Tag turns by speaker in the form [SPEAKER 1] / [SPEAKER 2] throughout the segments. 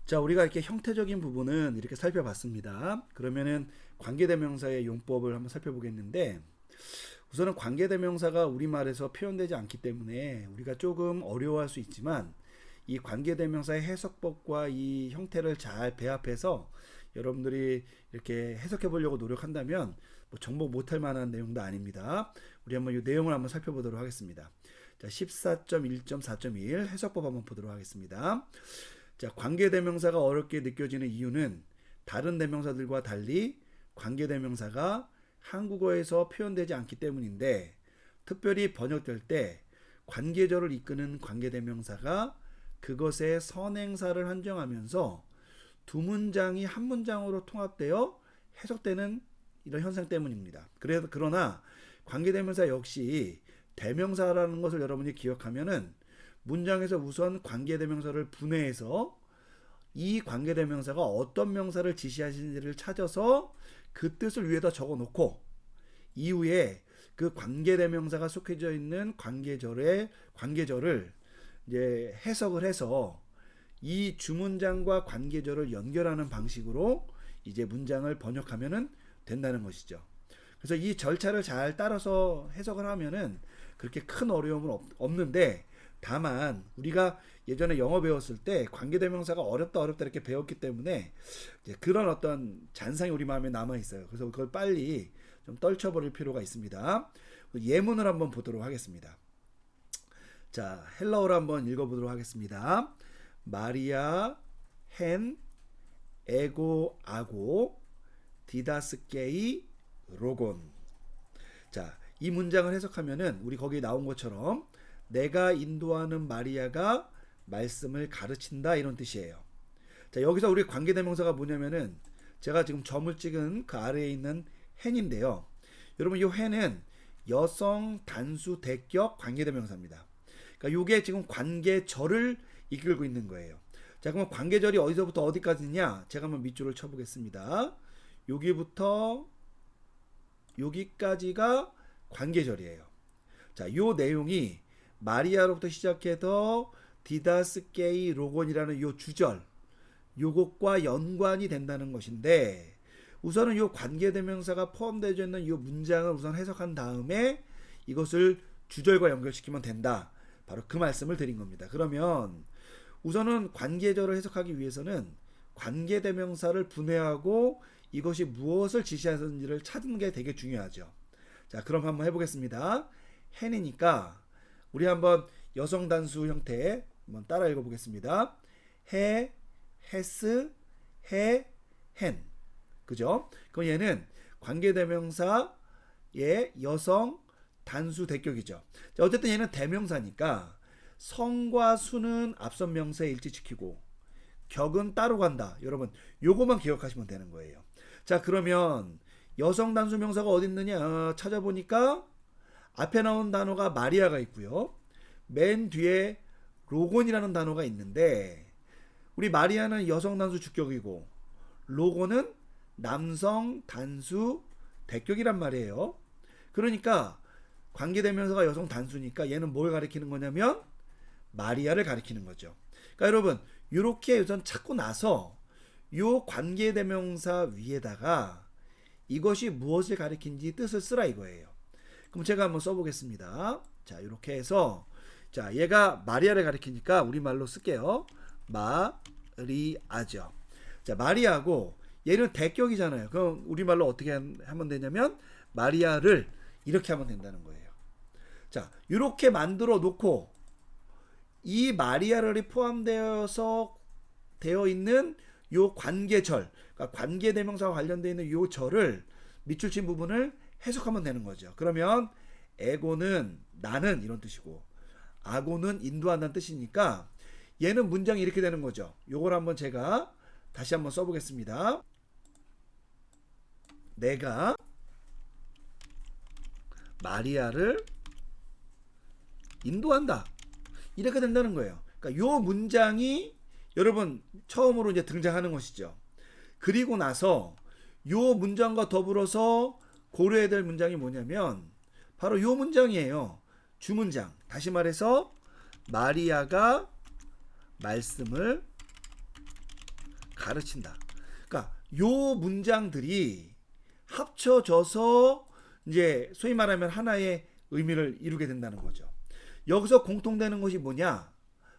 [SPEAKER 1] 자, 우리가 이렇게 형태적인 부분은 이렇게 살펴봤습니다. 그러면은 관계대명사의 용법을 한번 살펴보겠는데, 우선은 관계대명사가 우리말에서 표현되지 않기 때문에 우리가 조금 어려워할 수 있지만, 이 관계대명사의 해석법과 이 형태를 잘 배합해서 여러분들이 이렇게 해석해 보려고 노력한다면 뭐 정복 못할 만한 내용도 아닙니다. 우리 한번 이 내용을 한번 살펴보도록 하겠습니다. 자, 14.1.4.1 해석법 한번 보도록 하겠습니다. 자, 관계대명사가 어렵게 느껴지는 이유는 다른 대명사들과 달리 관계대명사가 한국어에서 표현되지 않기 때문인데, 특별히 번역될 때 관계절을 이끄는 관계대명사가 그것의 선행사를 한정하면서 두 문장이 한 문장으로 통합되어 해석되는 이런 현상 때문입니다. 그러나 관계대명사 역시 대명사라는 것을 여러분이 기억하면은 문장에서 우선 관계대명사를 분해해서 이 관계대명사가 어떤 명사를 지시하시는지를 찾아서 그 뜻을 위에다 적어놓고 이후에 그 관계대명사가 속해져 있는 관계절을 이제 해석을 해서 이 주문장과 관계절을 연결하는 방식으로 이제 문장을 번역하면은 된다는 것이죠. 그래서 이 절차를 잘 따라서 해석을 하면은 그렇게 큰 어려움은 없는데, 다만 우리가 예전에 영어 배웠을 때 관계대명사가 어렵다 이렇게 배웠기 때문에 이제 그런 어떤 잔상이 우리 마음에 남아 있어요. 그래서 그걸 빨리 좀 떨쳐버릴 필요가 있습니다. 예문을 한번 보도록 하겠습니다. 자, 헬라어로 한번 읽어보도록 하겠습니다. 마리아 헨 에고 아고 디다스케이 로곤. 자, 이 문장을 해석하면은 우리 거기에 나온 것처럼 내가 인도하는 마리아가 말씀을 가르친다, 이런 뜻이에요. 자, 여기서 우리 관계대명사가 뭐냐면은 제가 지금 점을 찍은 그 아래에 있는 헨인데요. 여러분, 이 헨은 여성 단수 대격 관계대명사입니다. 그러니까 이게 지금 관계절을 이끌고 있는 거예요. 자, 그럼 관계절이 어디서부터 어디까지냐? 제가 한번 밑줄을 쳐보겠습니다. 여기부터 여기까지가 관계절이에요. 자, 요 내용이 마리아로부터 시작해서 디다스케이 로곤이라는 요 주절, 요것과 연관이 된다는 것인데, 우선은 요 관계대명사가 포함되어 있는 요 문장을 우선 해석한 다음에 이것을 주절과 연결시키면 된다. 바로 그 말씀을 드린 겁니다. 그러면 우선은 관계절을 해석하기 위해서는 관계대명사를 분해하고 이것이 무엇을 지시하는지를 찾는 게 되게 중요하죠. 자, 그럼 한번 해보겠습니다. 헨이니까 우리 한번 여성 단수 형태 한번 따라 읽어보겠습니다. 해, 헤스, 해, 헨. 그죠? 그럼 얘는 관계대명사의 여성 단수 대격이죠. 자, 어쨌든 얘는 대명사니까 성과 수는 앞선 명사에 일치시키고 격은 따로 간다. 여러분, 요거만 기억하시면 되는 거예요. 자, 그러면 여성 단수 명사가 어디 있느냐 찾아보니까 앞에 나온 단어가 마리아가 있고요. 맨 뒤에 로곤이라는 단어가 있는데, 우리 마리아는 여성 단수 주격이고 로곤은 남성 단수 대격이란 말이에요. 그러니까 관계대명사가 여성 단수니까 얘는 뭘 가리키는 거냐면 마리아를 가리키는 거죠. 그러니까 여러분, 이렇게 우선 찾고 나서 요 관계대명사 위에다가 이것이 무엇을 가리킨지 뜻을 쓰라 이거예요. 그럼 제가 한번 써보겠습니다. 자, 이렇게 해서, 자, 얘가 마리아를 가리키니까 우리말로 쓸게요. 마리아죠. 자, 마리아고 얘는 대격이잖아요. 그럼 우리말로 어떻게 하면 되냐면 마리아를 이렇게 하면 된다는 거예요. 자, 이렇게 만들어 놓고 이 마리아를 포함되어서 되어 있는 요 관계절, 그러니까 관계대명사와 관련되어 있는 요 절을 밑줄 친 부분을 해석하면 되는 거죠. 그러면 에고는 나는 이런 뜻이고 아고는 인도한다는 뜻이니까 얘는 문장이 이렇게 되는 거죠. 요걸 한번 제가 다시 한번 써보겠습니다. 내가 마리아를 인도한다. 이렇게 된다는 거예요. 그러니까 요 문장이 여러분 처음으로 이제 등장하는 것이죠. 그리고 나서 요 문장과 더불어서 고려해야 될 문장이 뭐냐면 바로 요 문장이에요. 주문장. 다시 말해서 마리아가 말씀을 가르친다. 그러니까 요 문장들이 합쳐져서 이제 소위 말하면 하나의 의미를 이루게 된다는 거죠. 여기서 공통되는 것이 뭐냐?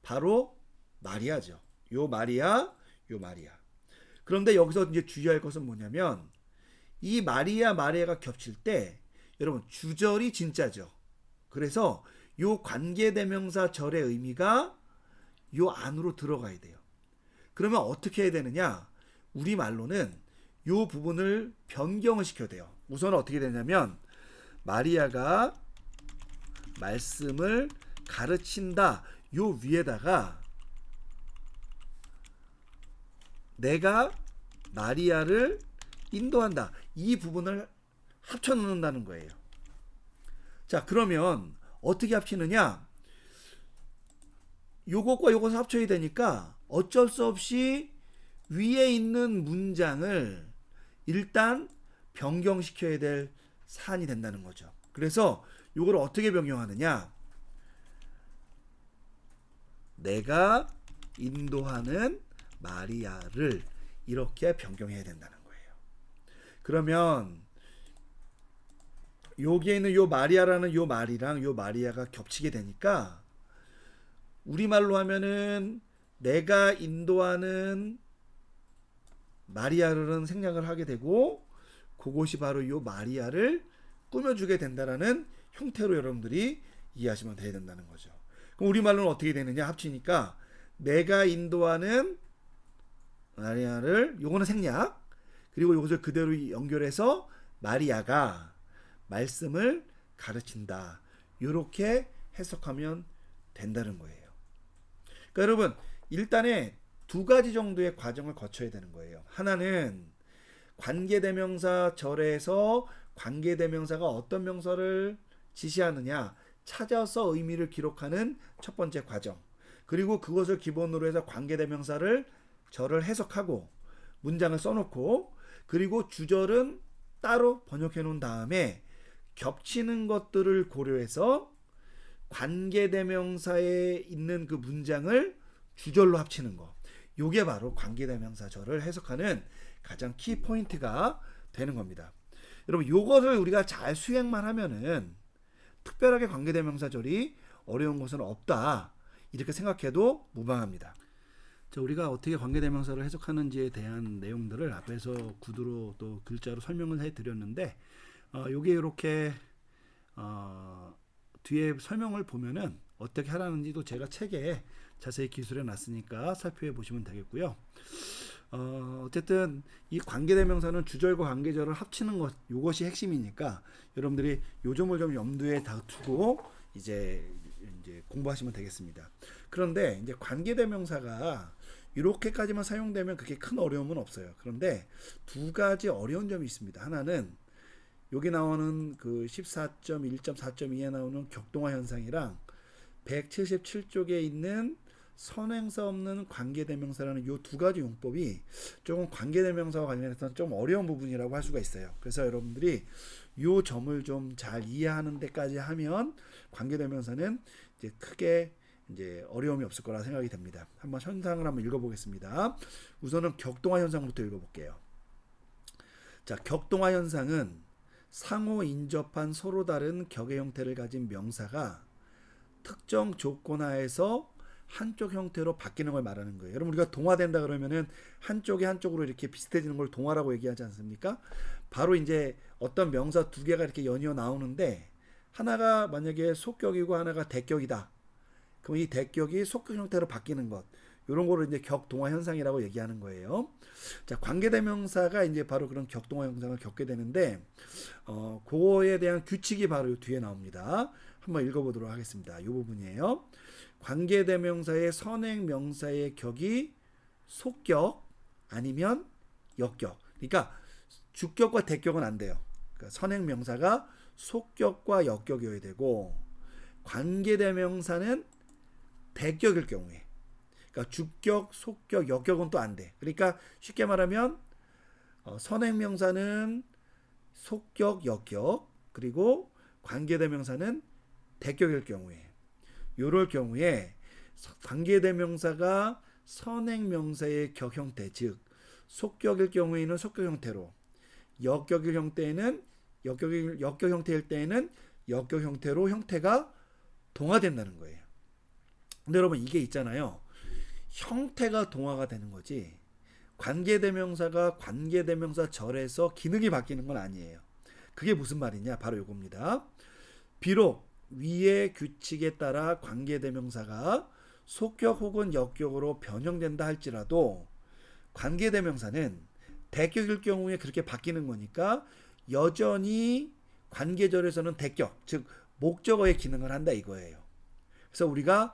[SPEAKER 1] 바로 마리아죠. 요 마리아, 요 마리아. 그런데 여기서 이제 주의할 것은 뭐냐면 이 마리아, 마리아가 겹칠 때 여러분 주절이 진짜죠. 그래서 요 관계대명사 절의 의미가 요 안으로 들어가야 돼요. 그러면 어떻게 해야 되느냐? 우리말로는 요 부분을 변경을 시켜야 돼요. 우선 어떻게 되냐면 마리아가 말씀을 가르친다. 요 위에다가 내가 마리아를 인도한다. 이 부분을 합쳐 놓는다는 거예요. 자, 그러면 어떻게 합치느냐? 요것과 요것을 합쳐야 되니까 어쩔 수 없이 위에 있는 문장을 일단 변경시켜야 될 사안이 된다는 거죠. 그래서 요걸 어떻게 변경하느냐? 내가 인도하는 마리아를 이렇게 변경해야 된다는 거예요. 그러면 여기에 있는 요 마리아라는 요 말이랑 요 마리아가 겹치게 되니까 우리말로 하면은 내가 인도하는 마리아를 생략을 하게 되고 그것이 바로 요 마리아를 꾸며주게 된다라는 형태로 여러분들이 이해하시면 돼야 된다는 거죠. 그럼 우리말로는 어떻게 되느냐 합치니까 내가 인도하는 마리아를 요거는 생략 그리고 요것을 그대로 연결해서 마리아가 말씀을 가르친다. 요렇게 해석하면 된다는 거예요. 그러니까 여러분 일단에 두 가지 정도의 과정을 거쳐야 되는 거예요. 하나는 관계대명사 절에서 관계대명사가 어떤 명사를 지시하느냐 찾아서 의미를 기록하는 첫 번째 과정. 그리고 그것을 기본으로 해서 관계대명사를 절을 해석하고 문장을 써놓고 그리고 주절은 따로 번역해 놓은 다음에 겹치는 것들을 고려해서 관계대명사에 있는 그 문장을 주절로 합치는 거. 요게 바로 관계대명사절을 해석하는 가장 키 포인트가 되는 겁니다. 여러분 요것을 우리가 잘 수행만 하면은 특별하게 관계대명사절이 어려운 것은 없다. 이렇게 생각해도 무방합니다. 자, 우리가 어떻게 관계대명사를 해석하는지에 대한 내용들을 앞에서 구두로 또 글자로 설명을 해드렸는데 요게 이렇게 뒤에 설명을 보면은 어떻게 하라는지도 제가 책에 자세히 기술해 놨으니까 살펴 보시면 되겠고요. 어쨌든 이 관계대명사는 주절과 관계절을 합치는 것 이것이 핵심이니까 여러분들이 요 점을 좀 염두에 다 두고 이제 공부하시면 되겠습니다. 그런데 이제 관계대명사가 이렇게까지만 사용되면 그렇게 큰 어려움은 없어요. 그런데 두 가지 어려운 점이 있습니다. 하나는 여기 나오는 그 14.1.4.2에 나오는 격동화 현상이랑 177쪽에 있는 선행사 없는 관계대명사라는 이 두 가지 용법이 조금 관계대명사와 관련해서 좀 어려운 부분이라고 할 수가 있어요. 그래서 여러분들이 이 점을 좀 잘 이해하는 데까지 하면 관계대명사는 이제 크게 이제 어려움이 없을 거라 생각이 됩니다. 한번 현상을 한번 읽어보겠습니다. 우선은 격동화 현상부터 읽어볼게요. 자, 격동화 현상은 상호 인접한 서로 다른 격의 형태를 가진 명사가 특정 조건 하에서 한쪽 형태로 바뀌는 걸 말하는 거예요. 여러분 우리가 동화된다 그러면은 한쪽이 한쪽으로 이렇게 비슷해지는 걸 동화라고 얘기하지 않습니까? 바로 이제 어떤 명사 두 개가 이렇게 연이어 나오는데 하나가 만약에 속격이고 하나가 대격이다. 그럼 이 대격이 속격 형태로 바뀌는 것. 이런 거를 이제 격동화 현상이라고 얘기하는 거예요. 자, 관계대명사가 이제 바로 그런 격동화 현상을 겪게 되는데, 그거에 대한 규칙이 바로 뒤에 나옵니다. 한번 읽어보도록 하겠습니다. 이 부분이에요. 관계대명사의 선행명사의 격이 속격 아니면 역격. 그러니까 주격과 대격은 안 돼요. 그러니까 선행명사가 속격과 역격이어야 되고, 관계대명사는 대격일 경우에. 그러니까 주격, 속격, 역격은 또 안 돼. 그러니까 쉽게 말하면 선행명사는 속격, 역격, 그리고 관계대명사는 대격일 경우에 이럴 경우에 관계대명사가 선행명사의 격 형태, 즉 속격일 경우에는 속격 형태로, 역격일 형태에는 역격 형태일 때에는 역격 형태로 형태가 동화된다는 거예요. 근데 여러분 이게 있잖아요. 형태가 동화가 되는 거지 관계대명사가 관계대명사 절에서 기능이 바뀌는 건 아니에요. 그게 무슨 말이냐? 바로 이겁니다. 비록 위의 규칙에 따라 관계대명사가 속격 혹은 역격으로 변형된다 할지라도 관계대명사는 대격일 경우에 그렇게 바뀌는 거니까 여전히 관계절에서는 대격, 즉 목적어의 기능을 한다 이거예요. 그래서 우리가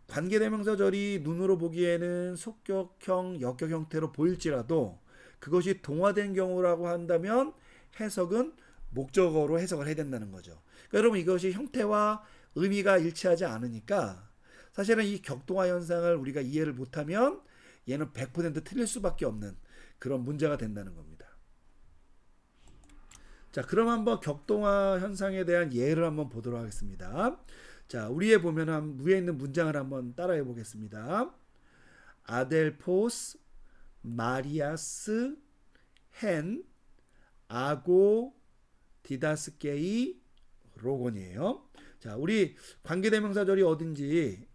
[SPEAKER 1] 관계대명사절이 눈으로 보기에는 속격형, 역격 형태로 보일지라도 그것이 동화된 경우라고 한다면 해석은 목적어로 해석을 해야 된다는 거죠. 그러니까 여러분 이것이 형태와 의미가 일치하지 않으니까 사실은 이 격동화 현상을 우리가 이해를 못하면 얘는 100% 틀릴 수밖에 없는 그런 문제가 된다는 겁니다. 자, 그럼 한번 격동화 현상에 대한 예를 한번 보도록 하겠습니다. 자, 위에 보면 위에 있는 문장을 한번 따라해 보겠습니다. 아델포스, 마리아스, 헨, 아고, 디다스케이, 로곤이에요. 자, 우리 관계대명사절이 어딘지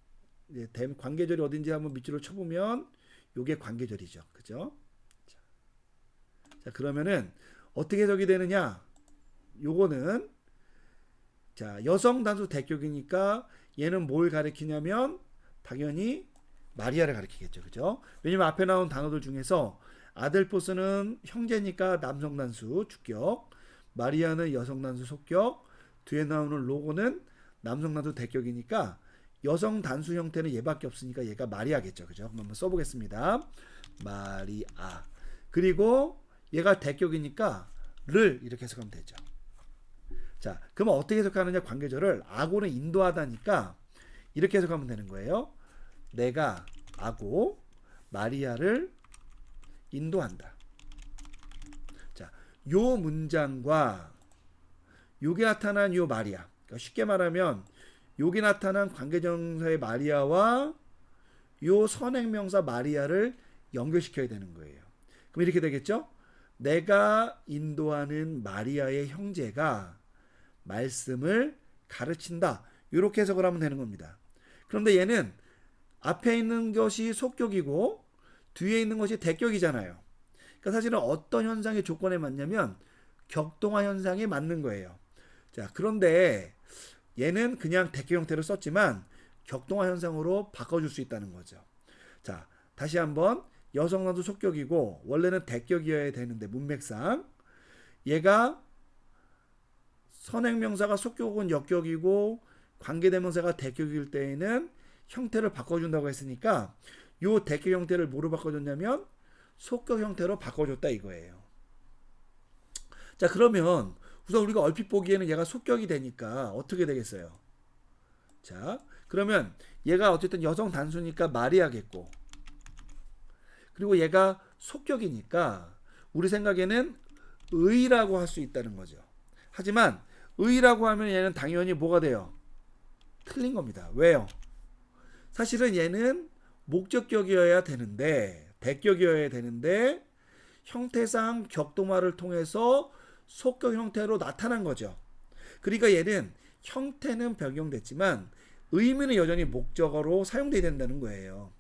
[SPEAKER 1] 관계절이 어딘지 한번 밑줄을 쳐보면 요게 관계절이죠. 그죠? 자, 그러면은 어떻게 해석이 되느냐? 요거는 자, 여성 단수 대격이니까 얘는 뭘 가리키냐면 당연히 마리아를 가리키겠죠. 그죠? 왜냐면 앞에 나온 단어들 중에서 아델포스는 형제니까 남성 단수 주격, 마리아는 여성 단수 속격, 뒤에 나오는 로고는 남성 단수 대격이니까 여성 단수 형태는 얘밖에 없으니까 얘가 마리아겠죠. 그죠? 한번 써보겠습니다. 마리아. 그리고 얘가 대격이니까 를 이렇게 해석하면 되죠. 자, 그러면 어떻게 해석하느냐? 관계절을 아고는 인도하다니까 이렇게 해석하면 되는 거예요. 내가 아고 마리아를 인도한다. 자, 요 문장과 요게 나타난 요 마리아. 그러니까 쉽게 말하면 요게 나타난 관계정사의 마리아와 요 선행명사 마리아를 연결시켜야 되는 거예요. 그럼 이렇게 되겠죠? 내가 인도하는 마리아의 형제가 말씀을 가르친다. 이렇게 해석을 하면 되는 겁니다. 그런데 얘는 앞에 있는 것이 속격이고 뒤에 있는 것이 대격이잖아요. 그러니까 사실은 어떤 현상의 조건에 맞냐면 격동화 현상에 맞는 거예요. 자, 그런데 얘는 그냥 대격 형태로 썼지만 격동화 현상으로 바꿔줄 수 있다는 거죠. 자, 다시 한번 여성단수 속격이고 원래는 대격이어야 되는데 문맥상 얘가 선행명사가 속격 혹은 역격이고 관계대명사가 대격일 때에는 형태를 바꿔준다고 했으니까 요 대격 형태를 뭐로 바꿔줬냐면 속격 형태로 바꿔줬다 이거예요. 자, 그러면 우선 우리가 얼핏 보기에는 얘가 속격이 되니까 어떻게 되겠어요? 자, 그러면 얘가 어쨌든 여성 단수니까 마리아겠고 그리고 얘가 속격이니까 우리 생각에는 의라고 할 수 있다는 거죠. 하지만 의라고 하면 얘는 당연히 뭐가 돼요? 틀린 겁니다. 왜요? 사실은 얘는 목적격이어야 되는데 대격이어야 되는데 형태상 격동화를 통해서 속격 형태로 나타난 거죠. 그러니까 얘는 형태는 변경됐지만 의미는 여전히 목적어로 사용돼야 된다는 거예요.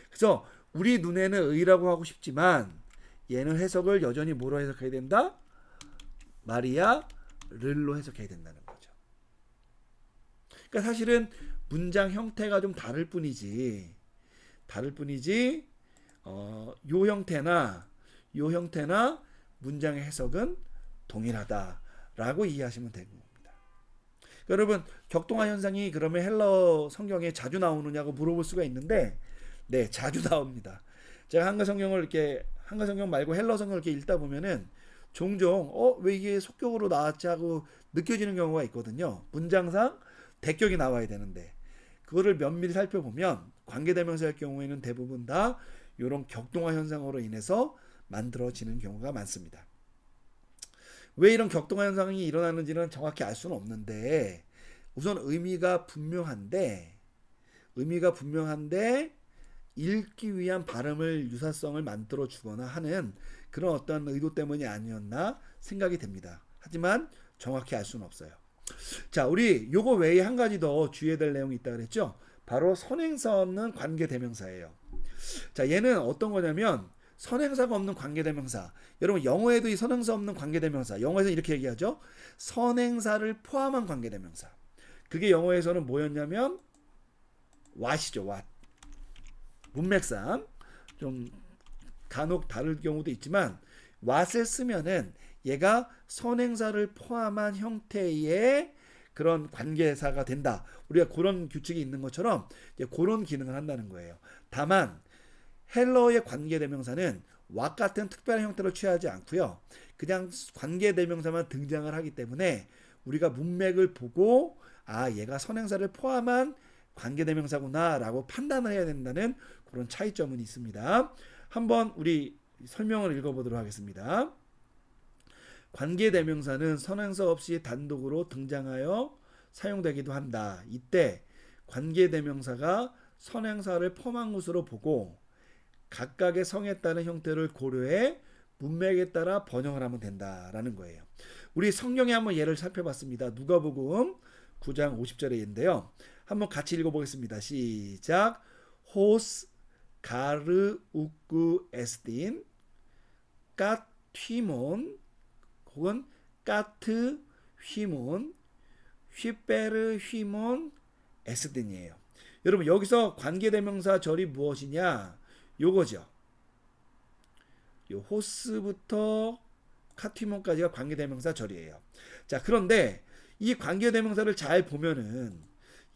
[SPEAKER 1] 그래서 우리 눈에는 의라고 하고 싶지만 얘는 해석을 여전히 뭐로 해석해야 된다? 마리아 를로 해석해야 된다는 거죠. 그러니까 사실은 문장 형태가 좀 다를 뿐이지 요 형태나 문장의 해석은 동일하다라고 이해하시면 되는 겁니다. 그러니까 여러분 격동화 현상이 그러면 헬러 성경에 자주 나오느냐고 물어볼 수가 있는데 네, 자주 나옵니다. 제가 한글 성경 말고 헬러 성경을 이렇게 읽다 보면은 종종 왜 이게 속격으로 나왔지 하고 느껴지는 경우가 있거든요. 문장상 대격이 나와야 되는데 그거를 면밀히 살펴보면 관계대명사의 경우에는 대부분 다 이런 격동화 현상으로 인해서 만들어지는 경우가 많습니다. 왜 이런 격동화 현상이 일어나는지는 정확히 알 수는 없는데 우선 의미가 분명한데 읽기 위한 발음을 유사성을 만들어 주거나 하는 그런 어떤 의도 때문이 아니었나 생각이 됩니다. 하지만 정확히 알 수는 없어요. 자, 우리 요거 외에 한 가지 더 주의해야 될 내용이 있다 그랬죠? 바로 선행사 없는 관계대명사예요. 자, 얘는 어떤 거냐면 선행사가 없는 관계대명사. 여러분 영어에도 이 선행사 없는 관계대명사. 영어에서 이렇게 얘기하죠. 선행사를 포함한 관계대명사. 그게 영어에서는 뭐였냐면 what이죠. what. 문맥상 좀 간혹 다를 경우도 있지만 what을 쓰면은 얘가 선행사를 포함한 형태의 그런 관계사가 된다. 우리가 그런 규칙이 있는 것처럼 이제 그런 기능을 한다는 거예요. 다만 헬러의 관계대명사는 what 같은 특별한 형태를 취하지 않고요. 그냥 관계대명사만 등장을 하기 때문에 우리가 문맥을 보고 아 얘가 선행사를 포함한 관계대명사구나 라고 판단을 해야 된다는 그런 차이점은 있습니다. 한번 우리 설명을 읽어보도록 하겠습니다. 관계대명사는 선행사 없이 단독으로 등장하여 사용되기도 한다. 이때 관계대명사가 선행사를 포함한 것으로 보고 각각의 성에 따른 형태를 고려해 문맥에 따라 번역을 하면 된다라는 거예요. 우리 성경에 한번 예를 살펴봤습니다. 누가복음 9장 50절의 예인데요. 한번 같이 읽어보겠습니다. 시작. 호스 가르 우쿠 에스틴 까튀몬 혹은 까트 휘몬 휘페르 휘몬 에스틴이에요. 여러분 여기서 관계대명사 절이 무엇이냐? 요거죠. 요 호스부터 카티몬까지가 관계대명사 절이에요. 자, 그런데 이 관계대명사를 잘 보면은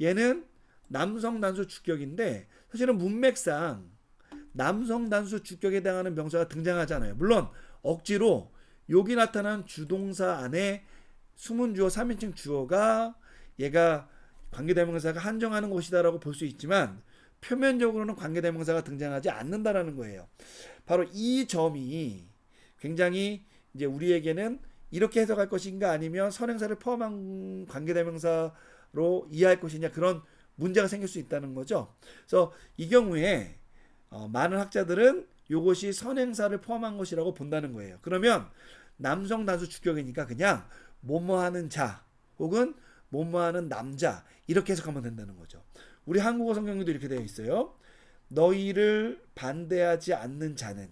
[SPEAKER 1] 얘는 남성 단수 주격인데 사실은 문맥상 남성 단수 주격에 해당하는 명사가 등장하잖아요. 물론 억지로 여기 나타난 주동사 안에 숨은 주어 3인칭 주어가 얘가 관계대명사가 한정하는 것이다라고 볼 수 있지만 표면적으로는 관계대명사가 등장하지 않는다라는 거예요. 바로 이 점이 굉장히 이제 우리에게는 이렇게 해석할 것인가 아니면 선행사를 포함한 관계대명사로 이해할 것이냐 그런 문제가 생길 수 있다는 거죠. 그래서 이 경우에 많은 학자들은 이것이 선행사를 포함한 것이라고 본다는 거예요. 그러면 남성 단수 주격이니까 그냥 뭐뭐하는 자 혹은 뭐뭐하는 남자 이렇게 해석하면 된다는 거죠. 우리 한국어 성경에도 이렇게 되어 있어요. 너희를 반대하지 않는 자는,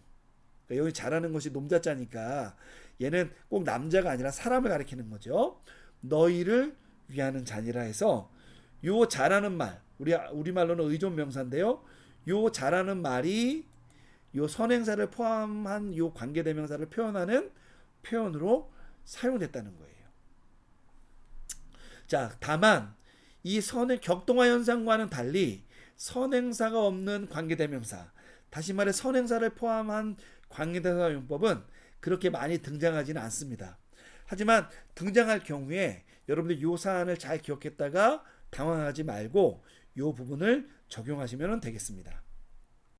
[SPEAKER 1] 그러니까 여기 자라는 것이 놈자자니까 얘는 꼭 남자가 아니라 사람을 가리키는 거죠. 너희를 위하는 자니라 해서 요 자라는 말, 우리말로는 의존 명사인데요. 요 자라는 말이 요 선행사를 포함한 요 관계대명사를 표현하는 표현으로 사용됐다는 거예요. 자, 다만 이 격동화 현상과는 달리 선행사가 없는 관계대명사, 다시 말해 선행사를 포함한 관계대명사 용법은 그렇게 많이 등장하지는 않습니다. 하지만 등장할 경우에 여러분들 이 사안을 잘 기억했다가 당황하지 말고 이 부분을 적용하시면 되겠습니다.